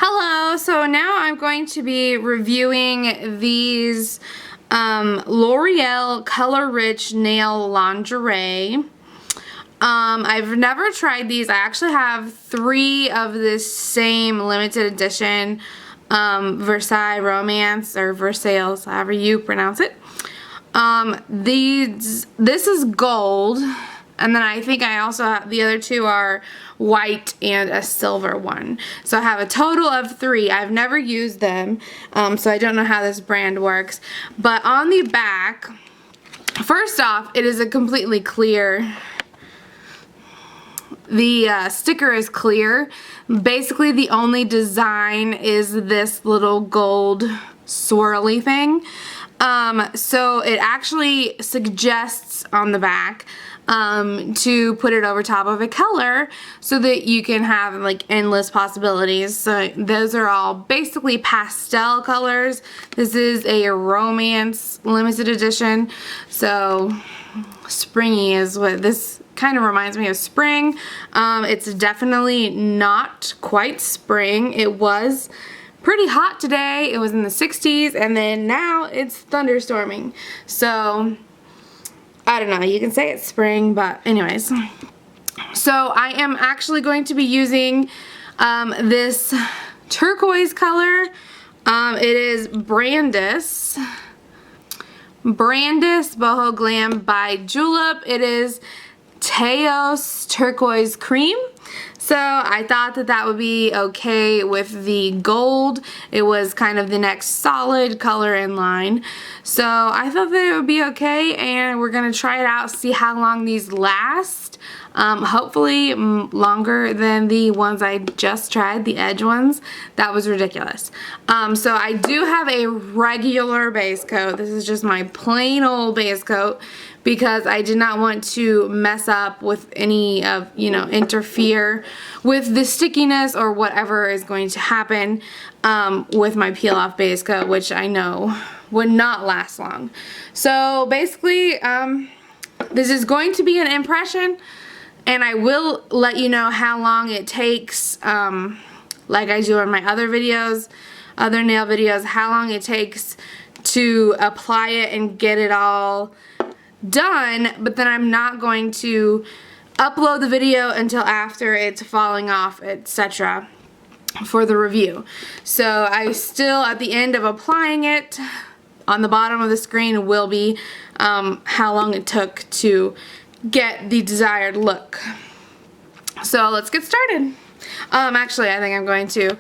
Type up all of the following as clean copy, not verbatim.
Hello, so now I'm going to be reviewing these L'Oreal Color Rich Nail Lingerie. I've never tried these. I actually have 3 of this same limited edition Versailles Romance, or Versailles, however you pronounce it. This is gold, and then I think I also have, the other 2 are white and a silver one. So I have a total of 3. I've never used them, so I don't know how this brand works. But on the back, first off, it is a completely clear. The sticker is clear. Basically, the only design is this little gold swirly thing. So it actually suggests on the back to put it over top of a color so that you can have like endless possibilities. So those are all basically pastel colors. This is a romance limited edition, so springy is what this kind of reminds me of. Spring. It's definitely not quite spring. It was pretty hot today. It was in the 60s, and then now it's thunderstorming. So I don't know, you can say it's spring, but anyways. So I am actually going to be using this turquoise color. It is Brandis Boho Glam by Julep. It is Teos Turquoise Cream. So I thought that that would be okay with the gold. It was kind of the next solid color in line. So I thought that it would be okay, and we're going to try it out, see how long these last. Hopefully longer than the ones I just tried, the edge ones. That was ridiculous. So I do have a regular base coat. This is just my plain old base coat, because I did not want to mess up with any of, interfere with the stickiness or whatever is going to happen with my peel off base coat, which I know would not last long. So basically, this is going to be an impression, and I will let you know how long it takes, like I do in my other videos, other nail videos, how long it takes to apply it and get it all done. But then I'm not going to upload the video until after it's falling off, etc., for the review. So I still, at the end of applying it, on the bottom of the screen will be how long it took to get the desired look. So let's get started. Actually, I think I'm going to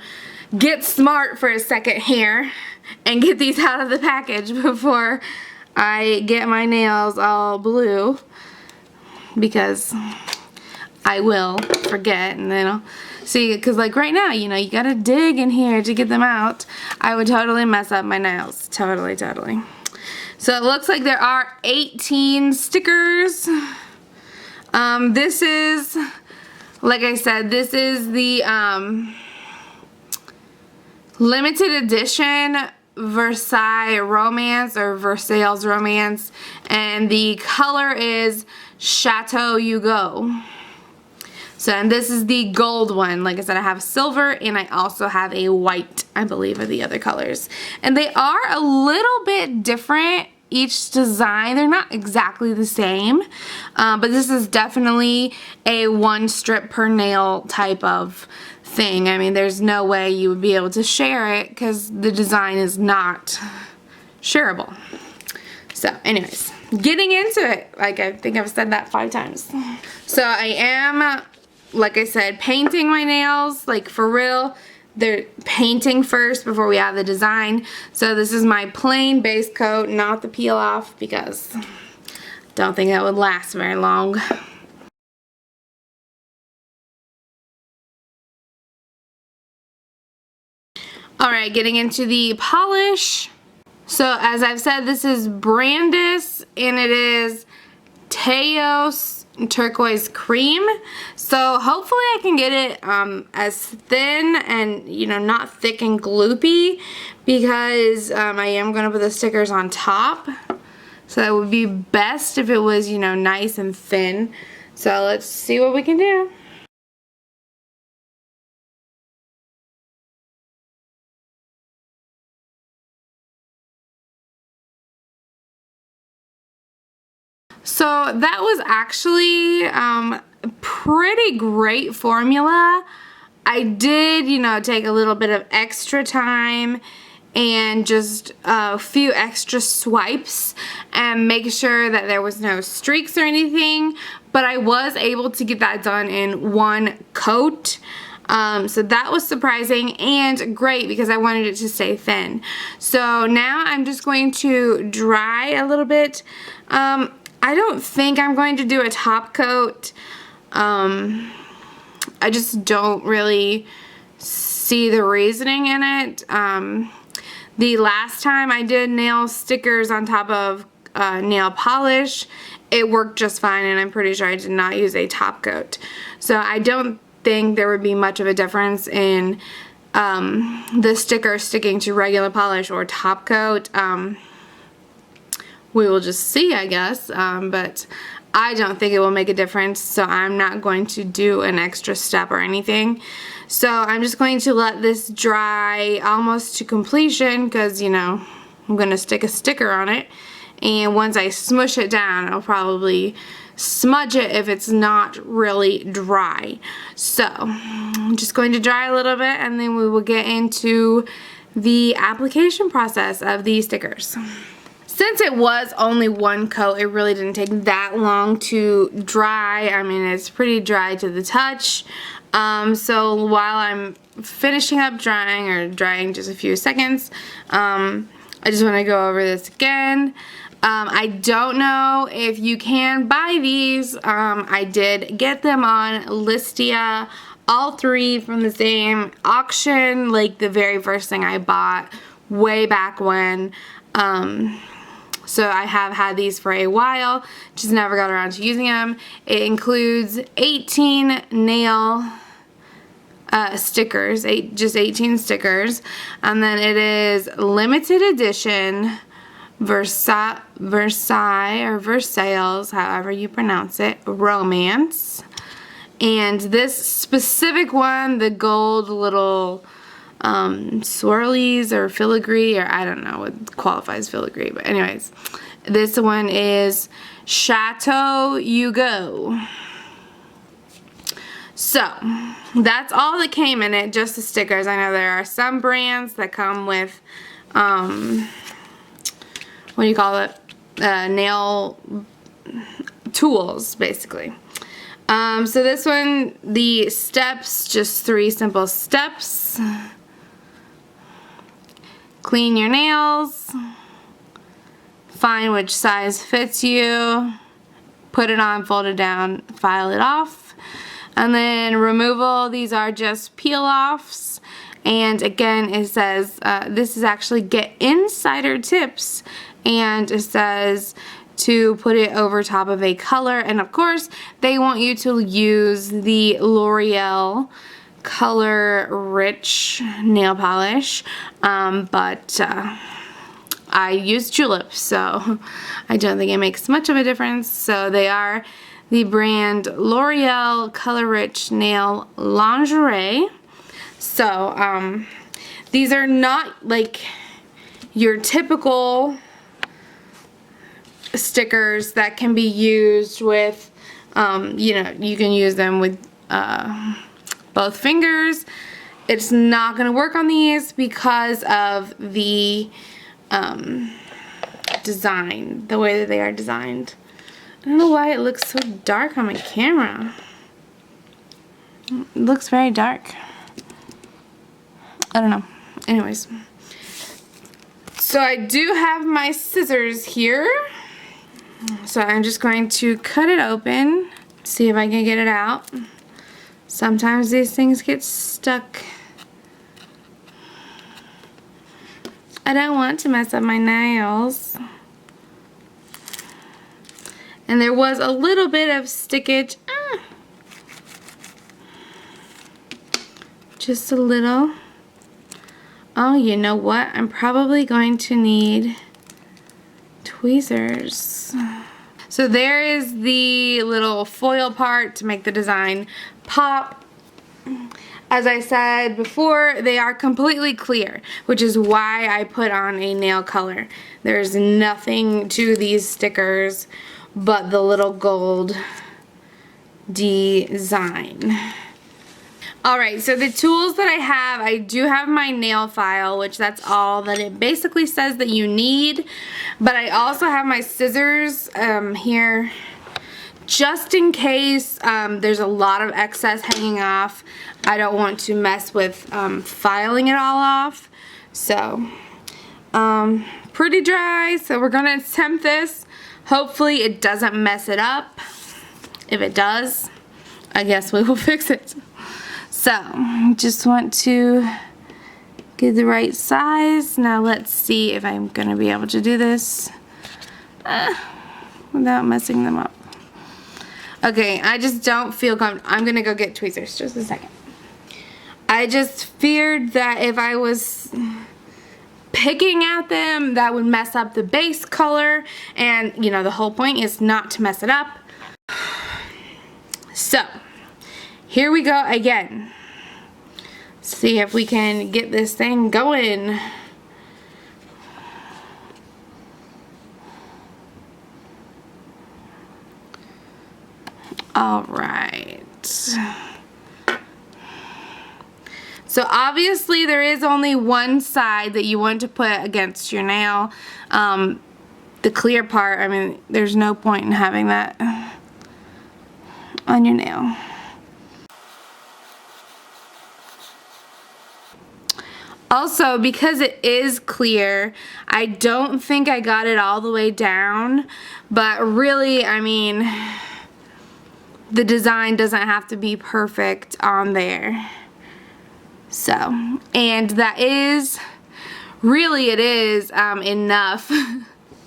get smart for a second here and get these out of the package before I get my nails all blue, because I will forget, and then I'll see, because like right now, you gotta dig in here to get them out. I would totally mess up my nails. Totally. So it looks like there are 18 stickers. This is, like I said, this is the limited edition Versailles Romance, or Versailles Romance, and the color is Chateau You Go. So, and this is the gold one. Like I said, I have silver, and I also have a white, I believe, are the other colors. And they are a little bit different, each design. They're not exactly the same, but this is definitely a 1 strip per nail type of thing. I mean, there's no way you would be able to share it, because the design is not shareable. So anyways, getting into it. Like, I think I've said that 5 times. So I am, like I said, painting my nails, like for real. They're painting first before we add the design. So this is my plain base coat, not the peel off, because I don't think that would last very long. Alright, getting into the polish. So as I've said, this is Brandis, and it is Teos Turquoise Cream. So hopefully I can get it as thin and, not thick and gloopy, because I am going to put the stickers on top. So it would be best if it was, nice and thin. So let's see what we can do. So that was actually pretty great formula. I did, you know, take a little bit of extra time and just a few extra swipes and make sure that there was no streaks or anything, but I was able to get that done in one coat. So that was surprising and great because I wanted it to stay thin. So now I'm just going to dry a little bit. I don't think I'm going to do a top coat. I just don't really see the reasoning in it. The last time I did nail stickers on top of nail polish, it worked just fine, and I'm pretty sure I did not use a top coat. So I don't think there would be much of a difference in the sticker sticking to regular polish or top coat. We will just see, I guess, but I don't think it will make a difference, so I'm not going to do an extra step or anything. So I'm just going to let this dry almost to completion because, you know, I'm going to stick a sticker on it, and once I smush it down, I'll probably smudge it if it's not really dry. So I'm just going to dry a little bit, and then we will get into the application process of these stickers. Since it was only one coat, it really didn't take that long to dry. I mean, it's pretty dry to the touch. So while I'm finishing up drying, or drying just a few seconds, I just want to go over this again. I don't know if you can buy these. I did get them on Listia, all three from the same auction, like the very first thing I bought way back when. So I have had these for a while, just never got around to using them. It includes 18 nail stickers, just 18 stickers, and then it is limited edition Versailles, or Versailles, however you pronounce it, romance. And this specific one, the gold little swirlies or filigree, or I don't know what qualifies filigree, but anyways, this one is Chateau Hugo. So that's all that came in it, just the stickers. I know there are some brands that come with what do you call it, nail tools, basically. So this one, the steps, just 3 simple steps. Clean your nails, find which size fits you, put it on, fold it down, file it off, and then removal. These are just peel-offs, and again it says this is actually get insider tips, and it says to put it over top of a color, and of course they want you to use the L'Oreal Color Rich nail polish, but I use Julep, so I don't think it makes much of a difference. So they are the brand L'Oreal Color Rich Nail Lingerie. So these are not like your typical stickers that can be used with, you know, you can use them with both fingers. It's not going to work on these because of the design, the way that they are designed. I don't know why it looks so dark on my camera. It looks very dark. I don't know. Anyways. So I do have my scissors here. So I'm just going to cut it open, see if I can get it out. Sometimes these things get stuck. I don't want to mess up my nails. And there was a little bit of stickage. Just a little. Oh, you know what? I'm probably going to need tweezers. So there is the little foil part to make the design pop. As I said before, they are completely clear, which is why I put on a nail color. There's nothing to these stickers but the little gold design. Alright, so the tools that I have, I do have my nail file, which that's all that it basically says that you need. But I also have my scissors here, just in case there's a lot of excess hanging off. I don't want to mess with filing it all off. So, pretty dry, so we're going to attempt this. Hopefully it doesn't mess it up. If it does, I guess we will fix it. So, just want to get the right size. Now let's see if I'm going to be able to do this without messing them up. Okay, I just don't feel comfortable. I'm going to go get tweezers just a second. I just feared that if I was picking at them, that would mess up the base color. And, you know, the whole point is not to mess it up. So, here we go again. See if we can get this thing going. Alright. So obviously there is only one side that you want to put against your nail. The clear part, I mean, there's no point in having that on your nail. Also, because it is clear, I don't think I got it all the way down, but really, I mean, the design doesn't have to be perfect on there. So, and that is, really it is enough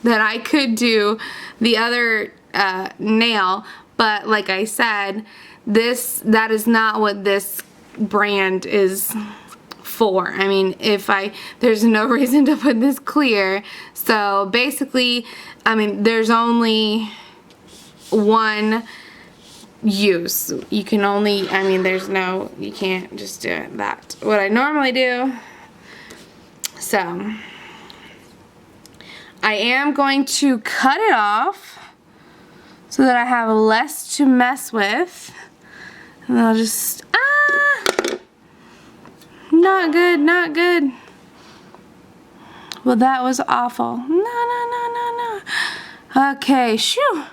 that I could do the other nail, but like I said, that is not what this brand is for. I mean, there's no reason to put this clear. So basically, I mean, there's only one use. You can only, I mean, you can't just do it what I normally do. So I am going to cut it off so that I have less to mess with. And I'll just, not good, not good. Well, that was awful. No. Okay, shoo.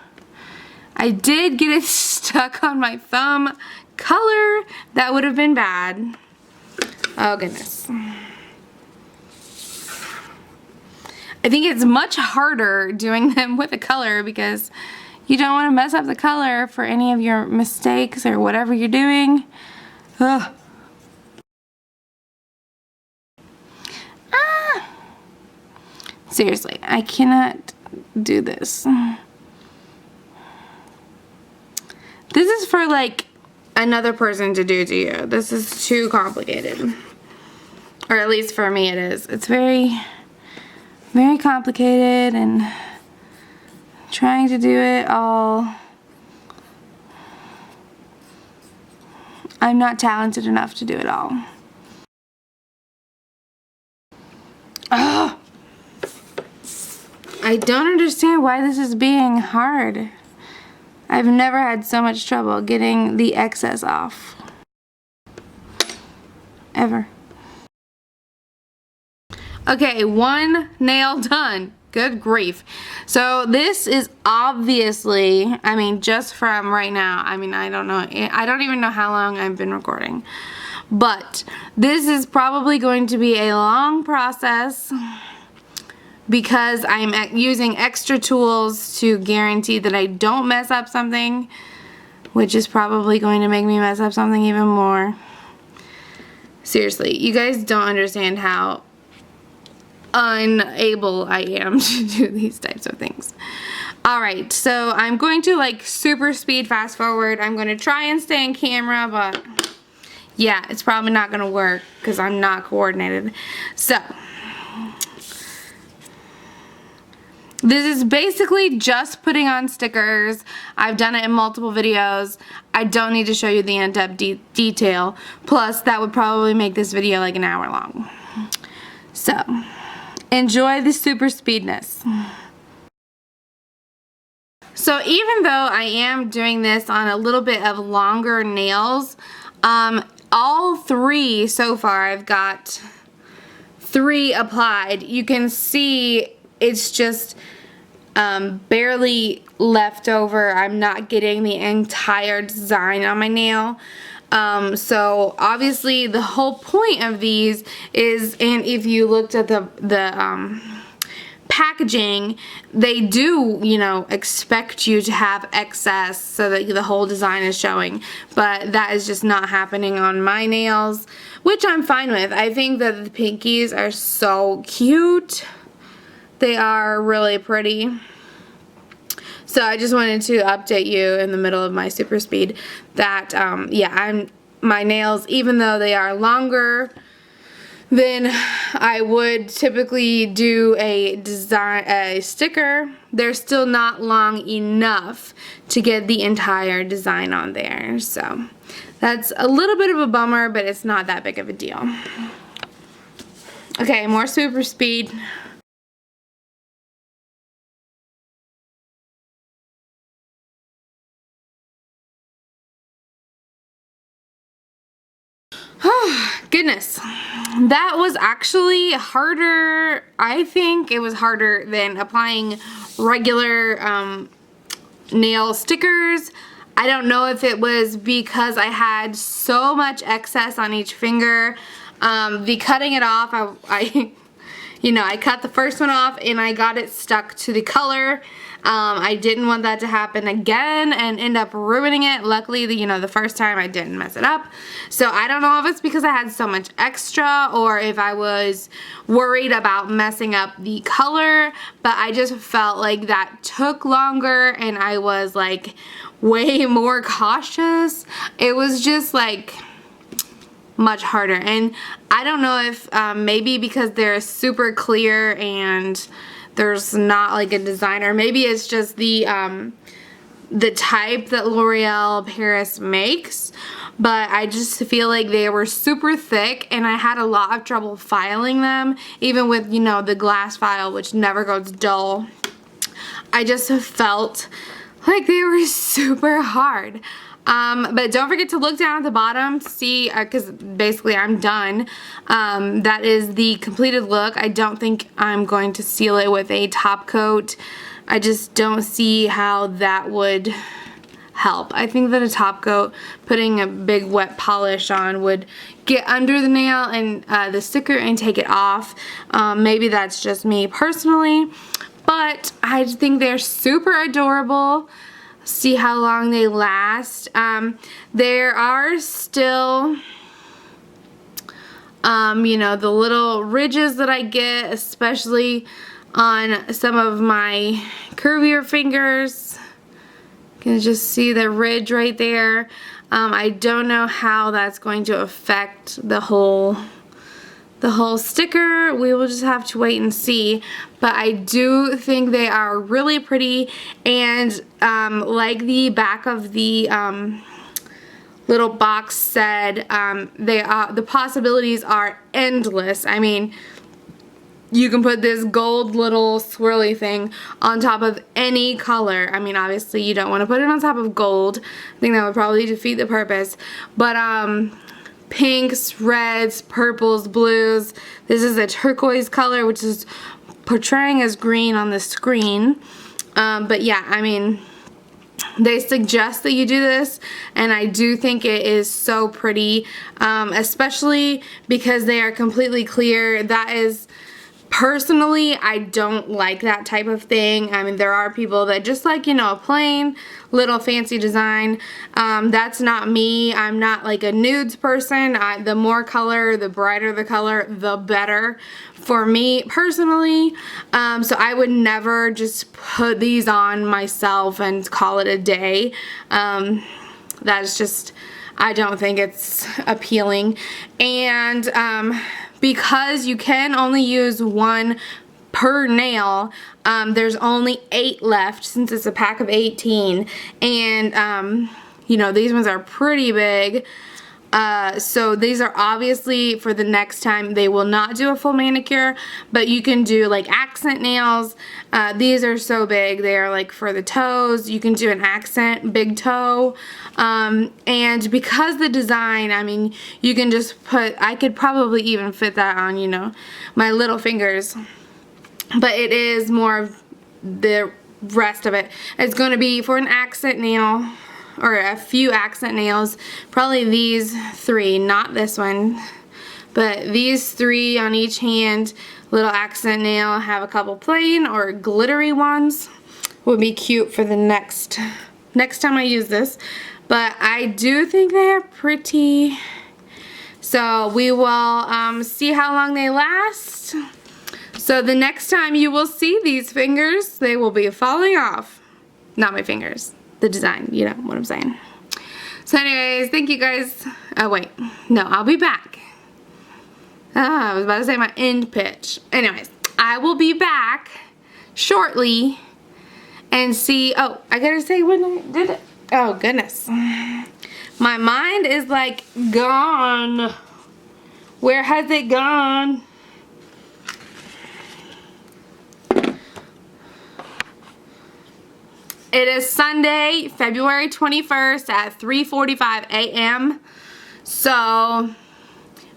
I did get it stuck on my thumb. Color, that would have been bad. Oh, goodness. I think it's much harder doing them with a color because you don't want to mess up the color for any of your mistakes or whatever you're doing. Ugh. Seriously, I cannot do this. This is for like another person to do to you. This is too complicated. Or at least for me it is. It's very, very complicated and trying to do it all. I'm not talented enough to do it all. Ugh. I don't understand why this is being hard. I've never had so much trouble getting the excess off. Ever. Okay, one nail done. Good grief. So this is obviously, I mean, just from right now, I mean, I don't know. I don't even know how long I've been recording. But this is probably going to be a long process, because I'm using extra tools to guarantee that I don't mess up something, which is probably going to make me mess up something even more. Seriously, you guys don't understand how unable I am to do these types of things. Alright, so I'm going to like super speed fast forward. I'm going to try and stay in camera, but yeah, it's probably not going to work because I'm not coordinated. So this is basically just putting on stickers. I've done it in multiple videos. I don't need to show you the in-depth detail. Plus, that would probably make this video like an hour long. So, enjoy the super speedness. So even though I am doing this on a little bit of longer nails, all three so far, I've got 3 applied. You can see it's just barely left over. I'm not getting the entire design on my nail. So obviously the whole point of these is, and if you looked at the packaging, they do, you know, expect you to have excess so that the whole design is showing, but that is just not happening on my nails, which I'm fine with. I think that the pinkies are so cute. They are really pretty. So I just wanted to update you in the middle of my super speed that yeah, my nails, even though they are longer than I would typically do a sticker, they're still not long enough to get the entire design on there. So that's a little bit of a bummer, but it's not that big of a deal. Okay, more super speed. Oh, goodness. That was actually harder. I think it was harder than applying regular nail stickers. I don't know if it was because I had so much excess on each finger. The cutting it off, you know, I cut the first one off and I got it stuck to the color. I didn't want that to happen again and end up ruining it. Luckily, you know, the first time I didn't mess it up. So I don't know if it's because I had so much extra or if I was worried about messing up the color, but I just felt like that took longer and I was like way more cautious. It was just like much harder, and I don't know if maybe because they're super clear and there's not like a designer, maybe it's just the type that L'Oreal Paris makes, but I just feel like they were super thick and I had a lot of trouble filing them, even with, you know, the glass file, which never goes dull. I just felt like they were super hard. But don't forget to look down at the bottom to see, because basically I'm done. That is the completed look. I don't think I'm going to seal it with a top coat. I just don't see how that would help. I think that a top coat, putting a big wet polish on, would get under the nail and the sticker and take it off. Maybe that's just me personally, but I think they're super adorable. See how long they last. There are still, you know, the little ridges that I get, especially on some of my curvier fingers. You can just see the ridge right there. I don't know how that's going to affect the whole sticker. We will just have to wait and see, but I do think they are really pretty, and like the back of the little box said, the possibilities are endless. I mean, you can put this gold little swirly thing on top of any color. I mean, obviously you don't want to put it on top of gold. I think that would probably defeat the purpose, but pinks, reds, purples, blues. This is a turquoise color, which is portraying as green on the screen. But yeah, I mean, they suggest that you do this, and I do think it is so pretty, especially because they are completely clear. That is, personally, I don't like that type of thing. I mean, there are people that just like, you know, a plain little fancy design. That's not me. I'm not like a nudes person. The more color, the brighter the color, the better for me personally. So I would never just put these on myself and call it a day. That's just, I don't think it's appealing. And because you can only use one per nail, there's only 8 left since it's a pack of 18, and you know, these ones are pretty big. So these are obviously for the next time. They will not do a full manicure, but you can do like accent nails. These are so big. They are like for the toes. You can do an accent big toe. And because the design, I mean, you can just put, I could probably even fit that on, you know, my little fingers. But it is more of the rest of it. It's going to be for an accent nail, or a few accent nails, probably these 3, not this one, but these 3 on each hand, little accent nail. Have a couple plain or glittery ones, would be cute for the next time I use this. But I do think they are pretty, so we will see how long they last. So the next time you will see these fingers, they will be falling off. Not my fingers. The design, you know what I'm saying. So anyways, thank you guys. Oh wait, no, I'll be back. I was about to say my end pitch. Anyways, I will be back shortly and see. Oh, I gotta say when I did it. Oh goodness, my mind is like gone. Where has it gone? It is Sunday, February 21st at 3:45 a.m. So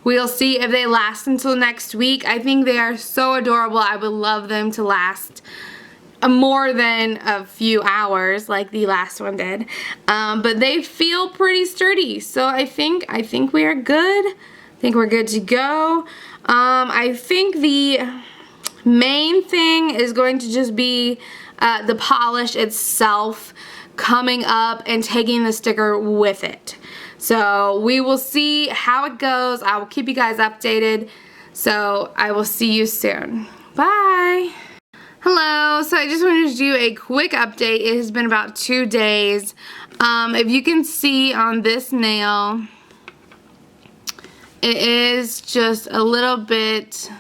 we'll see if they last until next week. I think they are so adorable. I would love them to last more than a few hours like the last one did. But they feel pretty sturdy. So I think we are good. I think we're good to go. I think the main thing is going to just be the polish itself coming up and taking the sticker with it. So we will see how it goes. I will keep you guys updated. So I will see you soon. Bye. Hello. So I just wanted to do a quick update. It has been about 2 days. If you can see on this nail, it is just a little bit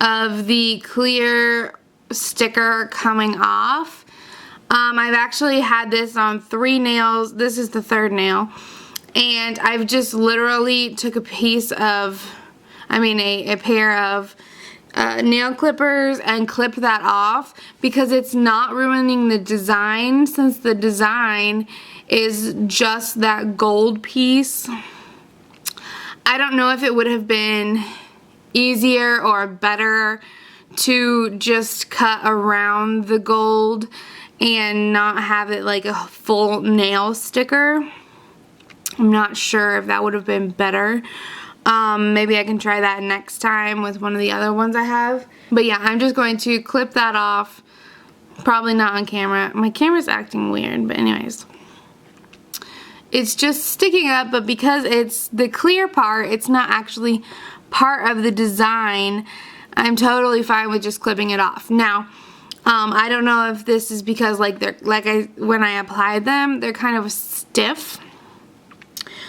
of the clear sticker coming off. I've actually had this on 3 nails. This is the 3rd nail, and I've just literally took a piece of, a pair of nail clippers and clipped that off because it's not ruining the design, since the design is just that gold piece. I don't know if it would have been easier or better to just cut around the gold and not have it like a full nail sticker. I'm not sure if that would have been better. Maybe I can try that next time with one of the other ones I have. But yeah, I'm just going to clip that off. Probably not on camera. My camera's acting weird, but anyways. It's just sticking up, but because it's the clear part, it's not actually part of the design. I'm totally fine with just clipping it off. Now, I don't know if this is because when I applied them, they're kind of stiff.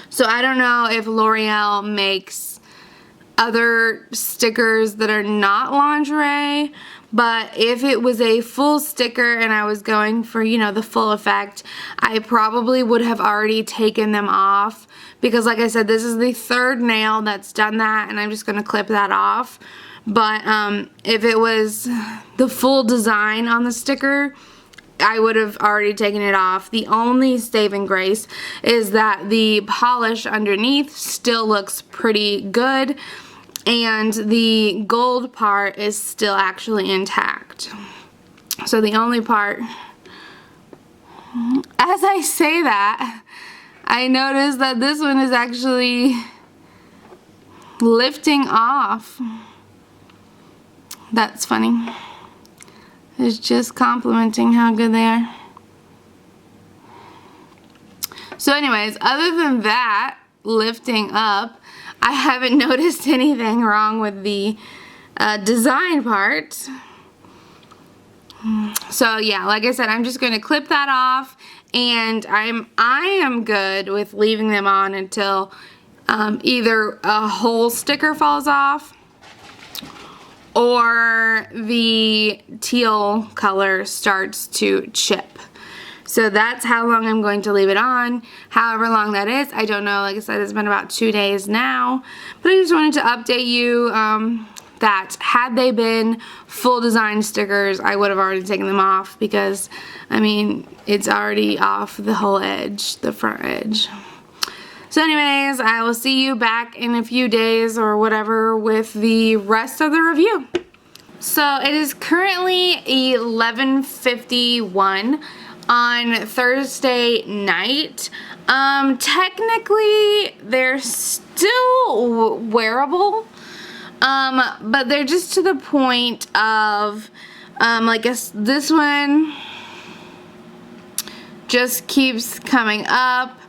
So I don't know if L'Oreal makes other stickers that are not lingerie, but if it was a full sticker and I was going for, you know, the full effect, I probably would have already taken them off, because like I said, this is the 3rd nail that's done that, and I'm just going to clip that off. But if it was the full design on the sticker, I would have already taken it off. The only saving grace is that the polish underneath still looks pretty good, and the gold part is still actually intact. So the only part, as I say that, I noticed that this one is actually lifting off. That's funny. It's just complimenting how good they are. So anyways, other than that, lifting up, I haven't noticed anything wrong with the design part. So yeah, like I said, I'm just going to clip that off, and I am good with leaving them on until either a whole sticker falls off or the teal color starts to chip. So that's how long I'm going to leave it on. However long that is, I don't know. Like I said, it's been about 2 days now. But I just wanted to update you that had they been full design stickers, I would have already taken them off because, I mean, it's already off the whole edge, the front edge. So anyways, I will see you back in a few days or whatever with the rest of the review. So it is currently 11:51 on Thursday night. Technically, they're still wearable. But they're just to the point of, like this one just keeps coming up.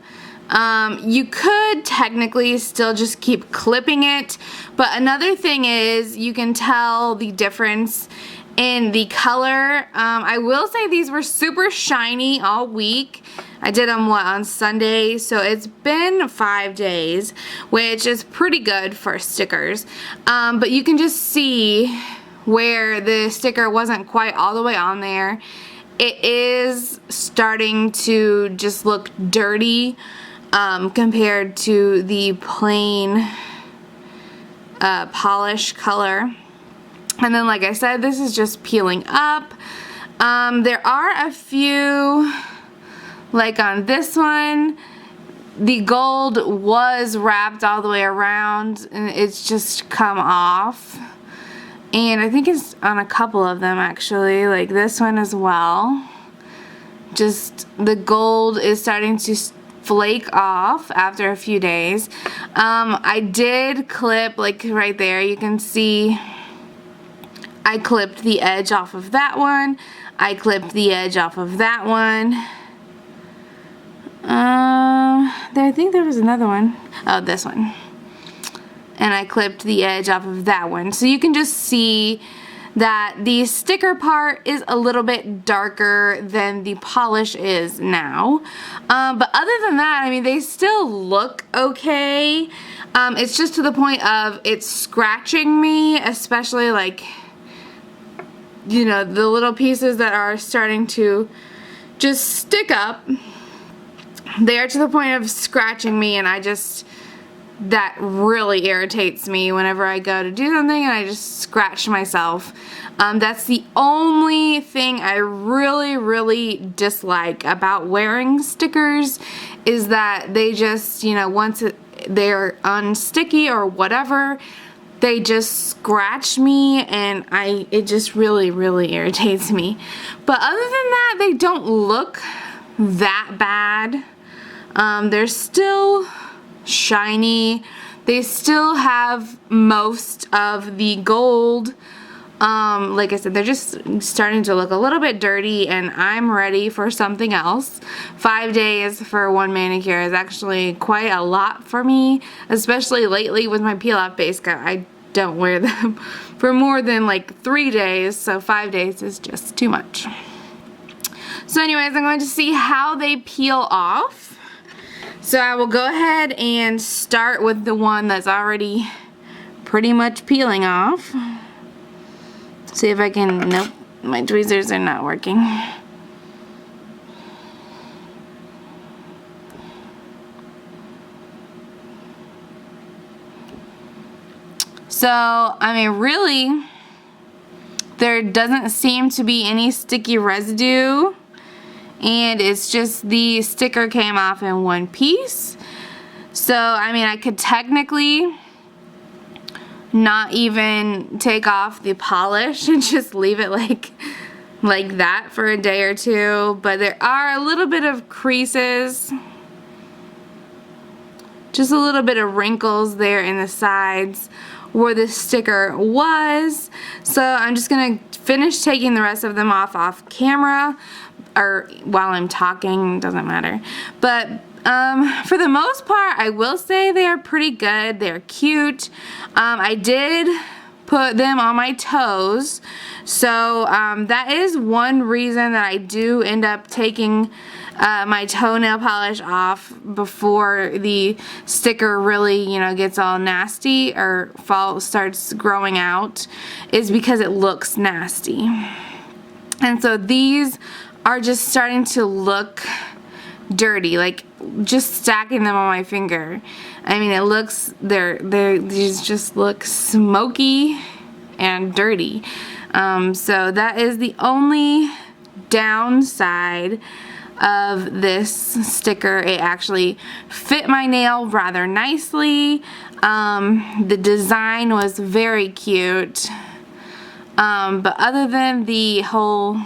You could technically still just keep clipping it, but another thing is you can tell the difference in the color. I will say these were super shiny all week. I did them, on Sunday, so it's been 5 days, which is pretty good for stickers. But you can just see where the sticker wasn't quite all the way on there. It is starting to just look dirty compared to the plain polish color. And then, like I said, this is just peeling up. There are a few, like on this one, the gold was wrapped all the way around and it's just come off. And I think it's on a couple of them actually, like this one as well. Just the gold is starting to flake off after a few days. I did clip, like right there, you can see I clipped the edge off of that one. I clipped the edge off of that one. I think there was another one. Oh, this one. And I clipped the edge off of that one. So you can just see that the sticker part is a little bit darker than the polish is now. But other than that, I mean, they still look okay. It's just to the point of it's scratching me, especially like, you know, the little pieces that are starting to just stick up. They are to the point of scratching me, and that really irritates me whenever I go to do something and I just scratch myself. That's the only thing I really dislike about wearing stickers, is that they just, you know, once they're unsticky or whatever, they just scratch me, and it just really irritates me. But other than that, they don't look that bad. They're still shiny. They still have most of the gold. Like I said, they're just starting to look a little bit dirty, and I'm ready for something else. 5 days for one manicure is actually quite a lot for me, especially lately with my peel off base coat. I don't wear them for more than like 3 days, so 5 days is just too much. So anyways, I'm going to see how they peel off. So I will go ahead and start with the one that's already pretty much peeling off. See if I can, nope, my tweezers are not working. So, I mean, really, there doesn't seem to be any sticky residue. And it's just the sticker came off in one piece. So, I mean, I could technically not even take off the polish and just leave it like that for a day or two. But there are a little bit of creases. Just a little bit of wrinkles there in the sides where the sticker was. So I'm just going to finish taking the rest of them off camera. Or while I'm talking, doesn't matter. But for the most part, I will say they are pretty good. They're cute. I did put them on my toes, so that is one reason that I do end up taking my toenail polish off before the sticker really, you know, gets all nasty or starts growing out, is because it looks nasty. And so these are just starting to look dirty, like just stacking them on my finger. I mean, it looks, these just look smoky and dirty. So that is the only downside of this sticker. It actually fit my nail rather nicely. The design was very cute. But other than the whole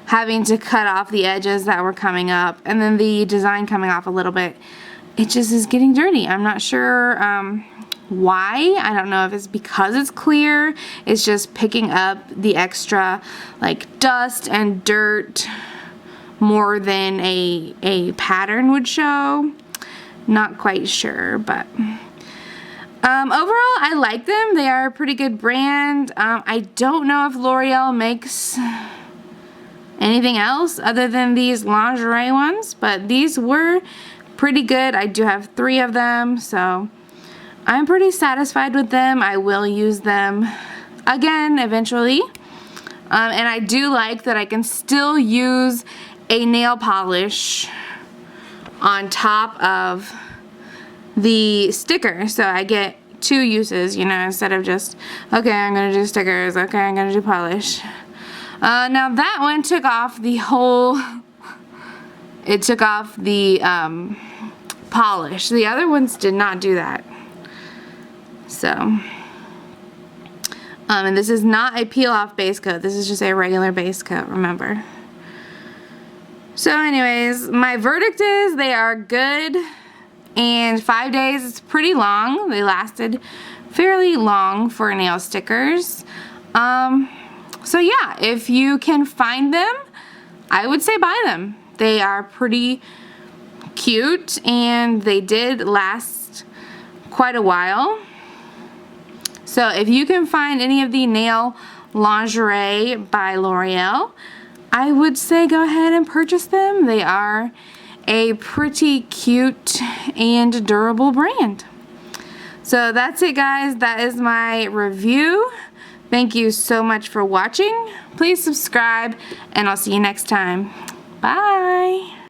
having to cut off the edges that were coming up and then the design coming off a little bit, it just is getting dirty. I'm not sure why. I don't know if it's because it's clear. It's just picking up the extra like dust and dirt more than a pattern would show. Not quite sure, but overall I like them. They are a pretty good brand. I don't know if L'Oreal makes anything else other than these lingerie ones, but these were pretty good. I do have 3 of them, so I'm pretty satisfied with them. I will use them again eventually. And I do like that I can still use a nail polish on top of the sticker, so I get 2 uses, you know, instead of just, okay, I'm gonna do stickers, okay, I'm gonna do polish. Now that one took off the whole, it took off the polish. The other ones did not do that. So, and this is not a peel off base coat, this is just a regular base coat, remember. So anyways, my verdict is they are good, and 5 days is pretty long. They lasted fairly long for nail stickers. So yeah, if you can find them, I would say buy them. They are pretty cute and they did last quite a while. So if you can find any of the nail lingerie by L'Oreal, I would say go ahead and purchase them. They are a pretty cute and durable brand. So that's it, guys. That is my review. Thank you so much for watching. Please subscribe and I'll see you next time. Bye.